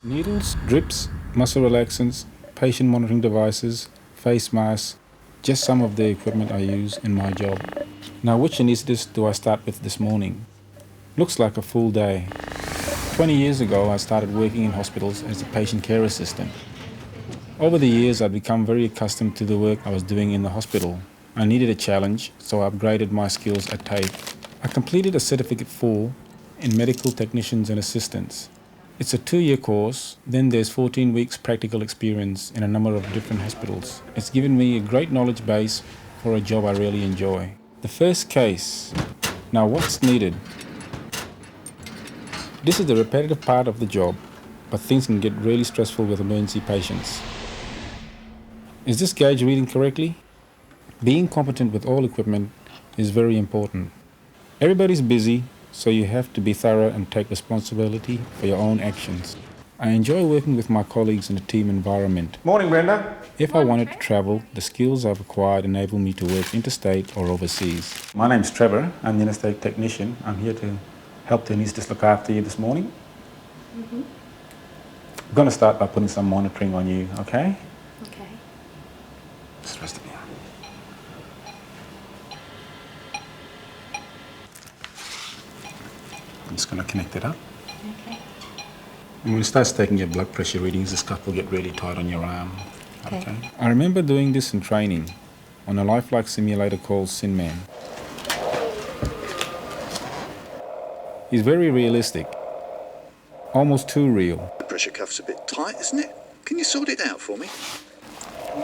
Needles, drips, muscle relaxants, patient monitoring devices, face masks, just some of the equipment I use in my job. Now, which anaesthetist do I start with this morning? Looks like a full day. 20 years ago, I started working in hospitals as a patient care assistant. Over the years, I'd become very accustomed to the work I was doing in the hospital. I needed a challenge, so I upgraded my skills at TAFE. I completed a Certificate 4 in Medical Technicians and Assistants. It's a 2-year course, then there's 14 weeks practical experience in a number of different hospitals. It's given me a great knowledge base for a job I really enjoy. The first case. Now what's needed? This is the repetitive part of the job, but things can get really stressful with emergency patients. Is this gauge reading correctly? Being competent with all equipment is very important. Everybody's busy, so you have to be thorough and take responsibility for your own actions. I enjoy working with my colleagues in a team environment. Morning, Brenda. If I wanted to travel, the skills I've acquired enable me to work interstate or overseas. My name's Trevor. I'm the Anaesthesia Technician. I'm here to help the anaesthetist look after you this morning. I'm going to start by putting some monitoring on you, okay? Okay. Just rest of me. I'm just going to connect it up. Okay. And when it starts taking your blood pressure readings, the scuff will get really tight on your arm. Okay. I remember doing this in training on a lifelike simulator called SynMan. He's very realistic, almost too real. The pressure cuff's a bit tight, isn't it? Can you sort it out for me?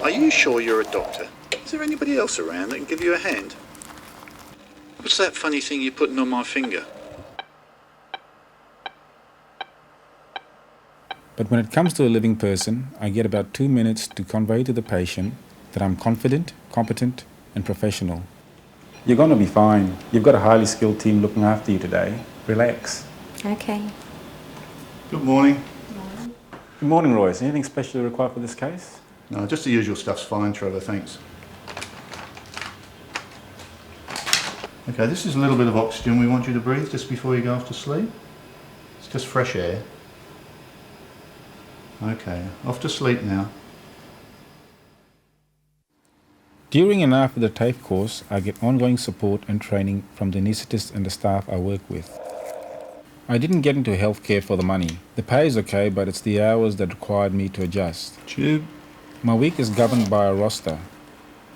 Are you sure you're a doctor? Is there anybody else around that can give you a hand? What's that funny thing you're putting on my finger? But when it comes to a living person, I get about 2 minutes to convey to the patient that I'm confident, competent, and professional. You're going to be fine. You've got a highly skilled team looking after you today. Relax. Okay. Good morning. Good morning, Royce. Anything specially required for this case? No, just the usual stuff's fine, Trevor, thanks. Okay, this is a little bit of oxygen we want you to breathe just before you go off to sleep. It's just fresh air. Okay, off to sleep now. During and after the TAFE course, I get ongoing support and training from the anaesthetists and the staff I work with. I didn't get into healthcare for the money. The pay is okay, but it's the hours that required me to adjust. Tube. My week is governed by a roster.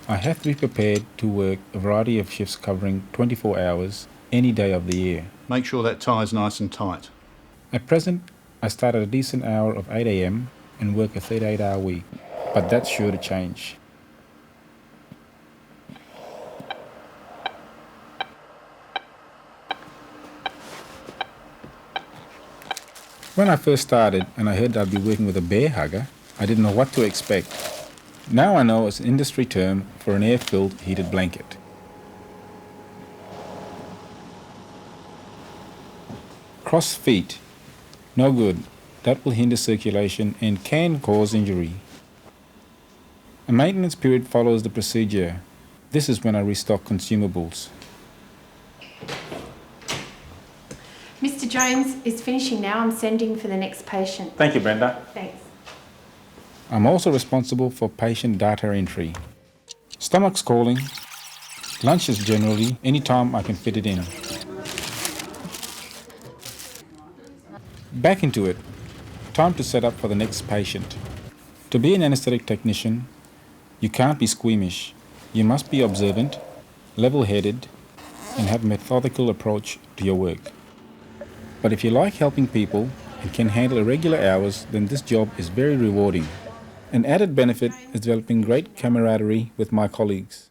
I have to be prepared to work a variety of shifts covering 24 hours any day of the year. Make sure that tie's nice and tight. At present, I start at a decent hour of 8 a.m. and work a 38-hour week, but that's sure to change. When I first started and I heard I'd be working with a bear hugger, I didn't know what to expect. Now I know it's an industry term for an air-filled heated blanket. Cross feet. No good. That will hinder circulation and can cause injury. A maintenance period follows the procedure. This is when I restock consumables. Mr. Jones is finishing now. I'm sending for the next patient. Thank you, Brenda. Thanks. I'm also responsible for patient data entry. Stomach's calling. Lunch is generally any time I can fit it in. Back into it. Time to set up for the next patient. To be an anaesthetic technician, you can't be squeamish. You must be observant, level-headed, and have a methodical approach to your work. But if you like helping people and can handle irregular hours, then this job is very rewarding. An added benefit is developing great camaraderie with my colleagues.